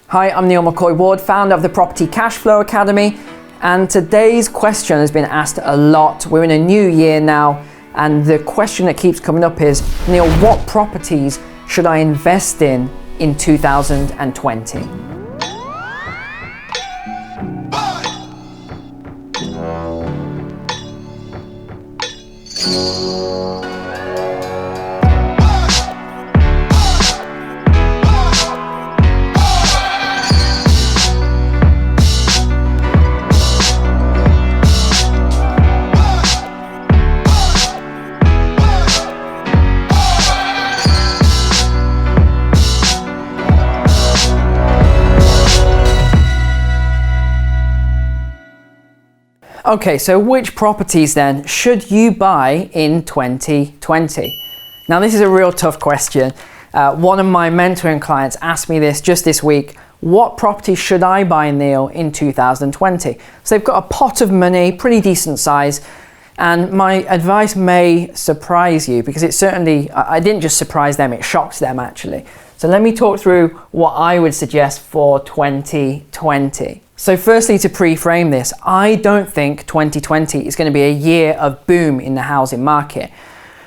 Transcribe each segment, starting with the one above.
Hi, I'm Neil McCoy-Ward, founder of the Property Cashflow Academy, and today's question has been asked a lot. We're in a new year now, and the question that keeps coming up is, Neil, what properties should I invest in 2020? Okay, so which properties then should you buy in 2020? Now, this is a real tough question. One of my mentoring clients asked me this just this week. What property should I buy, Neil, in 2020? So they've got a pot of money, pretty decent size, and my advice may surprise you because it certainly, I didn't just surprise them, it shocked them actually. So let me talk through what I would suggest for 2020. So firstly, to pre-frame this, I don't think 2020 is going to be a year of boom in the housing market.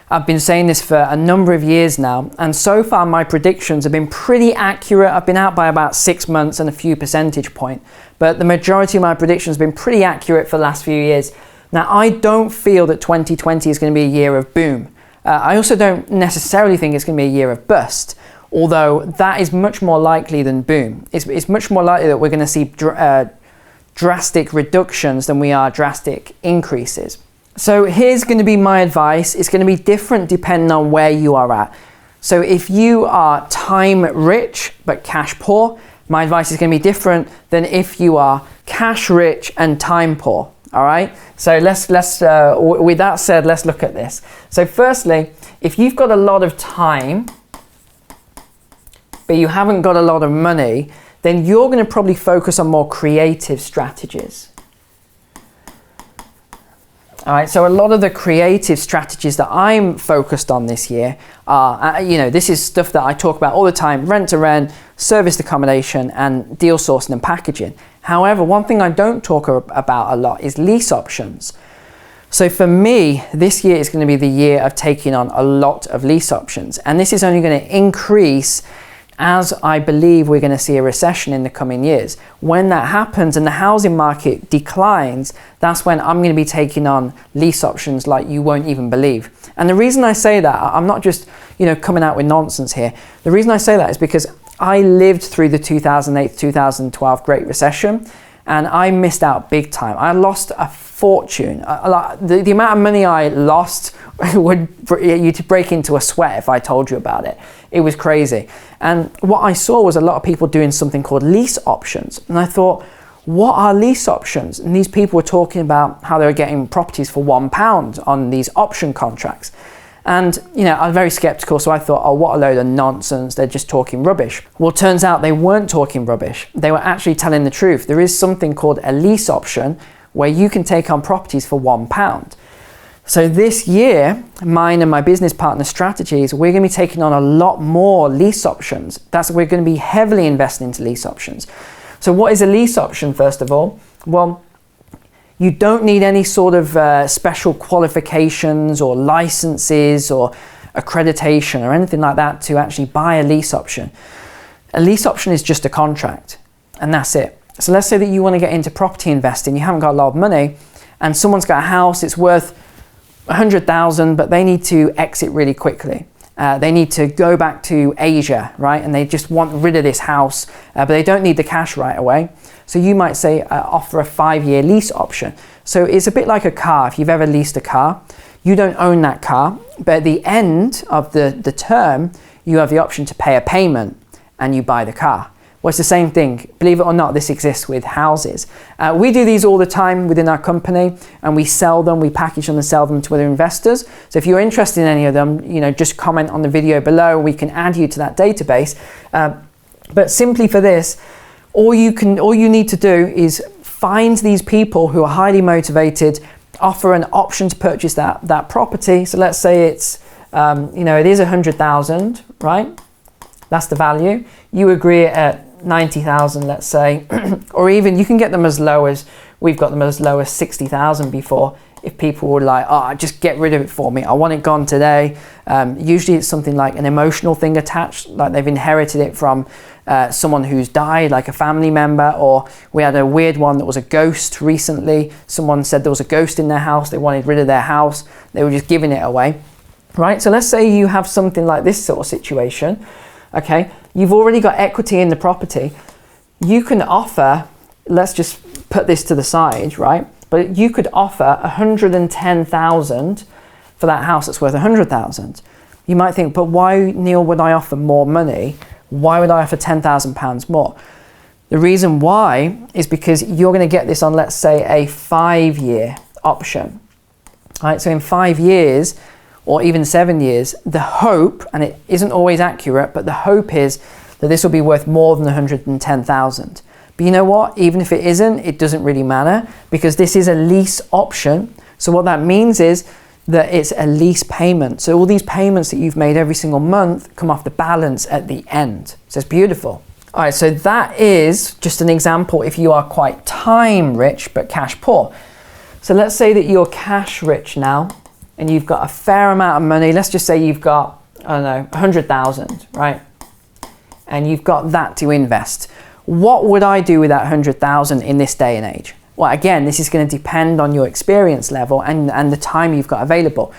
I've been saying this for a number of years now, and so far my predictions have been pretty accurate. I've been out by about 6 months and a few percentage points, but the majority of my predictions have been pretty accurate for the last few years. Now, I don't feel that 2020 is going to be a year of boom. I also don't necessarily think it's going to be a year of bust, although that is much more likely than boom. It's much more likely that we're going to see drastic reductions than we are drastic increases. So here's going to be my advice. It's going to be different depending on where you are at. So if you are time rich but cash poor, my advice is going to be different than if you are cash rich and time poor. All right. So let's with that said, let's look at this. So firstly, if you've got a lot of time but you haven't got a lot of money, then you're going to probably focus on more creative strategies. All right, so a lot of the creative strategies that I'm focused on this year are, this is stuff that I talk about all the time: rent to rent, serviced accommodation, and deal sourcing and packaging. However, one thing I don't talk about a lot is lease options. So for me, this year is going to be the year of taking on a lot of lease options, and this is only going to increase as I believe we're going to see a recession in the coming years. When that happens and the housing market declines, that's when I'm going to be taking on lease options like you won't even believe. And the reason I say that, I'm not just coming out with nonsense here. The reason I say that is because I lived through the 2008 to 2012 Great Recession, and I missed out big time. I lost a fortune. The amount of money I lost you'd break into a sweat if I told you about it. It was crazy. And what I saw was a lot of people doing something called lease options. And I thought, what are lease options? And these people were talking about how they were getting properties for £1 on these option contracts. And, I was very skeptical. So I thought, oh, what a load of nonsense. They're just talking rubbish. Well, turns out they weren't talking rubbish. They were actually telling the truth. There is something called a lease option where you can take on properties for £1. So this year, mine and my business partner strategies, we're going to be taking on a lot more lease options. We're going to be heavily investing into lease options. So what is a lease option, first of all? Well, you don't need any sort of special qualifications or licenses or accreditation or anything like that to actually buy a lease option. A lease option is just a contract, and that's it. So let's say that you want to get into property investing, you haven't got a lot of money, and someone's got a house, it's worth 100,000, but they need to exit really quickly. They need to go back to Asia, right? And they just want rid of this house, but they don't need the cash right away. So you might say offer a 5-year lease option. So it's a bit like a car. If you've ever leased a car, you don't own that car, but at the end of the term, you have the option to pay a payment and you buy the car. Well, it's the same thing. Believe it or not, this exists with houses. We do these all the time within our company, and we sell them, we package them and sell them to other investors. So if you're interested in any of them, just comment on the video below. We can add you to that database. But simply for this, all you need to do is find these people who are highly motivated, offer an option to purchase that property. So let's say it's, it is 100,000, right? That's the value. You agree at 90,000, let's say, or even you can get them as low as, we've got them as low as 60,000 before, if people were like, oh, just get rid of it for me, I want it gone today. Usually it's something like an emotional thing attached, like they've inherited it from someone who's died, like a family member, or we had a weird one that was a ghost recently. Someone said there was a ghost in their house, they wanted rid of their house, they were just giving it away, right? So let's say you have something like this sort of situation, okay? You've already got equity in the property. You can offer, let's just put this to the side, right? But you could offer 110,000 for that house that's worth 100,000. You might think, but why, Neil, would I offer more money? Why would I offer £10,000 more? The reason why is because you're going to get this on, let's say, a 5-year option. All right, so in 5 years, or even 7 years, the hope, and it isn't always accurate, but the hope is that this will be worth more than 110,000. But you know what? Even if it isn't, it doesn't really matter, because this is a lease option. So what that means is that it's a lease payment. So all these payments that you've made every single month come off the balance at the end. So it's beautiful. All right, so that is just an example if you are quite time rich but cash poor. So let's say that you're cash rich now and you've got a fair amount of money. Let's just say you've got, I don't know, 100,000, right? And you've got that to invest. What would I do with that 100,000 in this day and age? Well, again, this is going to depend on your experience level and the time you've got available.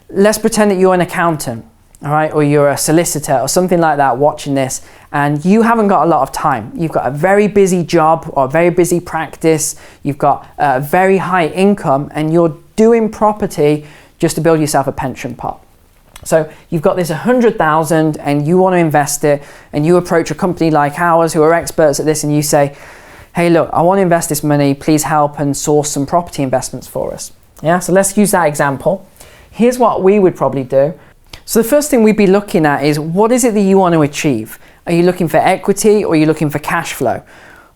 Let's pretend that you're an accountant, all right, or you're a solicitor or something like that watching this, and you haven't got a lot of time. You've got a very busy job or a very busy practice. You've got a very high income and you're doing property just to build yourself a pension pot. So you've got this 100,000 and you want to invest it, and you approach a company like ours who are experts at this and you say, hey, look, I want to invest this money, please help and source some property investments for us. Yeah, so let's use that example. Here's what we would probably do. So the first thing we'd be looking at is, what is it that you want to achieve? Are you looking for equity, or are you looking for cash flow?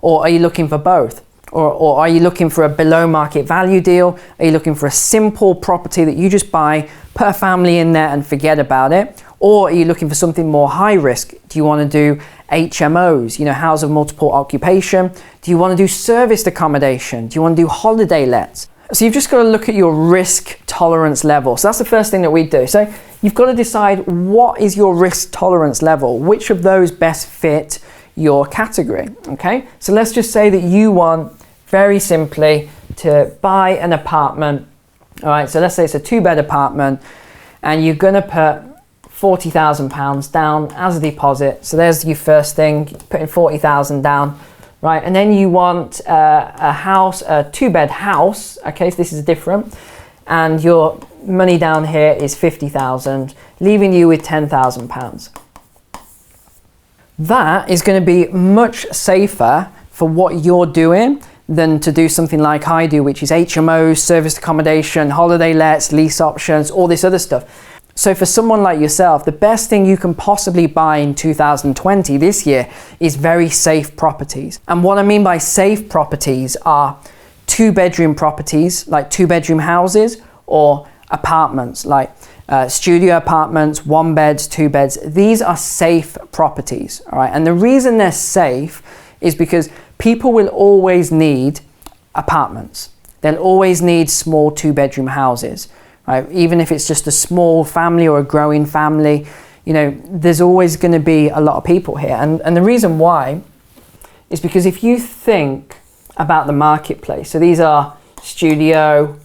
Or are you looking for both? Or are you looking for a below market value deal? Are you looking for a simple property that you just buy, put a family in there and forget about it? Or are you looking for something more high risk? Do you want to do HMOs, you know, house of multiple occupation? Do you want to do serviced accommodation? Do you want to do holiday lets? So you've just got to look at your risk tolerance level. So that's the first thing that we do. So you've got to decide, what is your risk tolerance level? Which of those best fit your category? Okay, so let's just say that you want, very simply, to buy an apartment. All right, so let's say it's a 2-bed apartment and you're going to put £40,000 down as a deposit. So there's your first thing, putting 40,000 down, right? And then you want a house, a 2-bed house. Okay, so this is different. And your money down here is 50,000, leaving you with £10,000. That is going to be much safer for what you're doing than to do something like I do, which is HMOs, serviced accommodation, holiday lets, lease options, all this other stuff. So for someone like yourself, the best thing you can possibly buy in 2020, this year, is very safe properties. And what I mean by safe properties are 2-bedroom properties, like 2-bedroom houses, or apartments, like studio apartments, 1-beds, 2-beds. These are safe properties, all right? And the reason they're safe is because people will always need apartments. They'll always need small 2-bedroom houses. Right? Even if it's just a small family or a growing family, you know, there's always going to be a lot of people here. And the reason why is because if you think about the marketplace, so these are studio,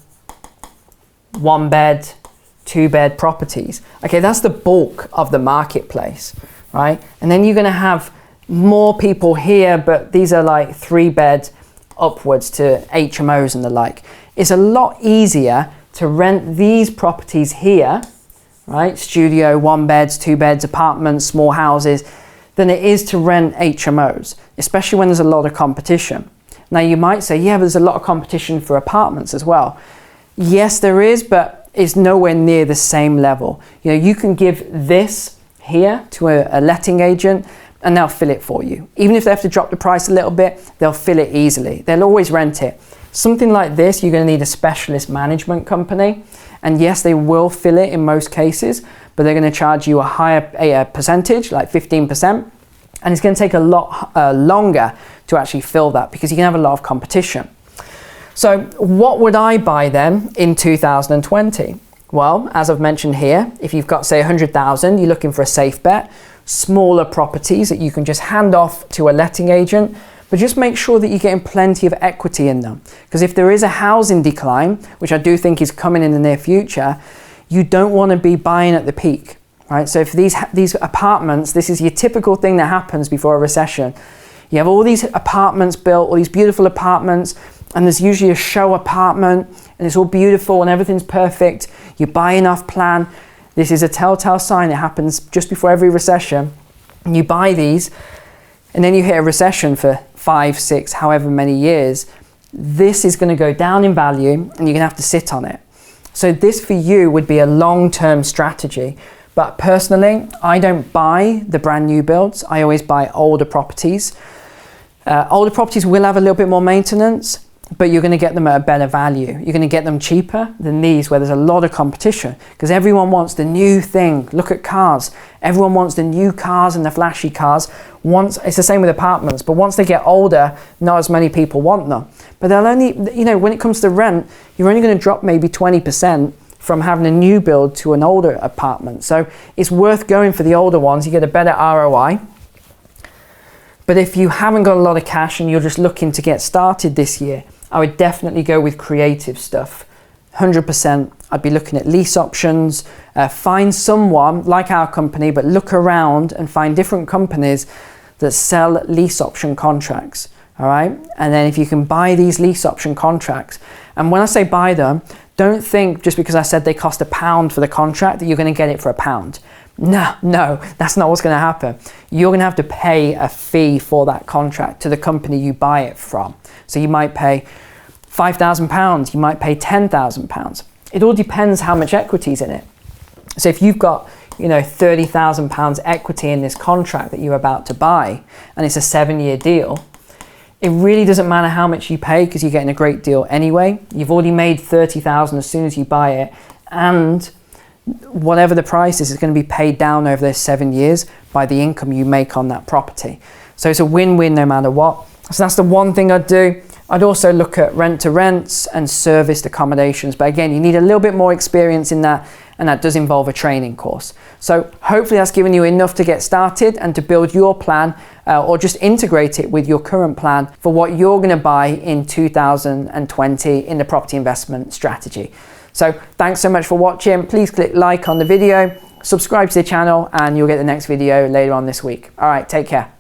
1-bed, 2-bed properties. Okay, that's the bulk of the marketplace, right? And then you're going to have more people here, but these are like 3-bed upwards to HMOs and the like. It's a lot easier to rent these properties here, right? Studio, 1-beds, 2-beds, apartments, small houses, than it is to rent HMOs, especially when there's a lot of competition. Now you might say, yeah, but there's a lot of competition for apartments as well. Yes, there is, but it's nowhere near the same level. You know, you can give this here to a letting agent and they'll fill it for you. Even if they have to drop the price a little bit, they'll fill it easily. They'll always rent it. Something like this, you're going to need a specialist management company. And yes, they will fill it in most cases, but they're going to charge you a higher percentage, like 15%. And it's going to take a lot longer to actually fill that because you can have a lot of competition. So what would I buy then in 2020? Well, as I've mentioned here, if you've got, say, 100,000, you're looking for a safe bet, smaller properties that you can just hand off to a letting agent, but just make sure that you're getting plenty of equity in them. Because if there is a housing decline, which I do think is coming in the near future, you don't want to be buying at the peak, right? So if these apartments, this is your typical thing that happens before a recession. You have all these apartments built, all these beautiful apartments, and there's usually a show apartment, and it's all beautiful and everything's perfect. You buy enough plan. This is a telltale sign. It happens just before every recession. And you buy these, and then you hit a recession for 5, 6, however many years. This is going to go down in value, and you're going to have to sit on it. So this for you would be a long-term strategy. But personally, I don't buy the brand new builds. I always buy older properties. Older properties will have a little bit more maintenance, but you're going to get them at a better value. You're going to get them cheaper than these where there's a lot of competition because everyone wants the new thing. Look at cars. Everyone wants the new cars and the flashy cars. It's the same with apartments, but once they get older, not as many people want them. But they'll only, when it comes to rent, you're only going to drop maybe 20% from having a new build to an older apartment. So it's worth going for the older ones. You get a better ROI. But if you haven't got a lot of cash and you're just looking to get started this year, I would definitely go with creative stuff. 100%. I'd be looking at lease options. Find someone like our company, but look around and find different companies that sell lease option contracts. All right. And then if you can buy these lease option contracts, and when I say buy them, don't think just because I said they cost £1 for the contract that you're going to get it for £1. No, that's not what's going to happen. You're going to have to pay a fee for that contract to the company you buy it from. So you might pay £5,000, you might pay £10,000. It all depends how much equity is in it. So if you've got, £30,000 equity in this contract that you're about to buy, and it's a 7-year deal, it really doesn't matter how much you pay because you're getting a great deal anyway. You've already made $30,000 as soon as you buy it, and whatever the price is going to be paid down over those 7 years by the income you make on that property. So it's a win-win no matter what. So that's the one thing I'd do. I'd also look at rent-to-rents and serviced accommodations. But again, you need a little bit more experience in that, and that does involve a training course. So hopefully that's given you enough to get started and to build your plan or just integrate it with your current plan for what you're going to buy in 2020 in the property investment strategy. So thanks so much for watching. Please click like on the video, subscribe to the channel, and you'll get the next video later on this week. All right, take care.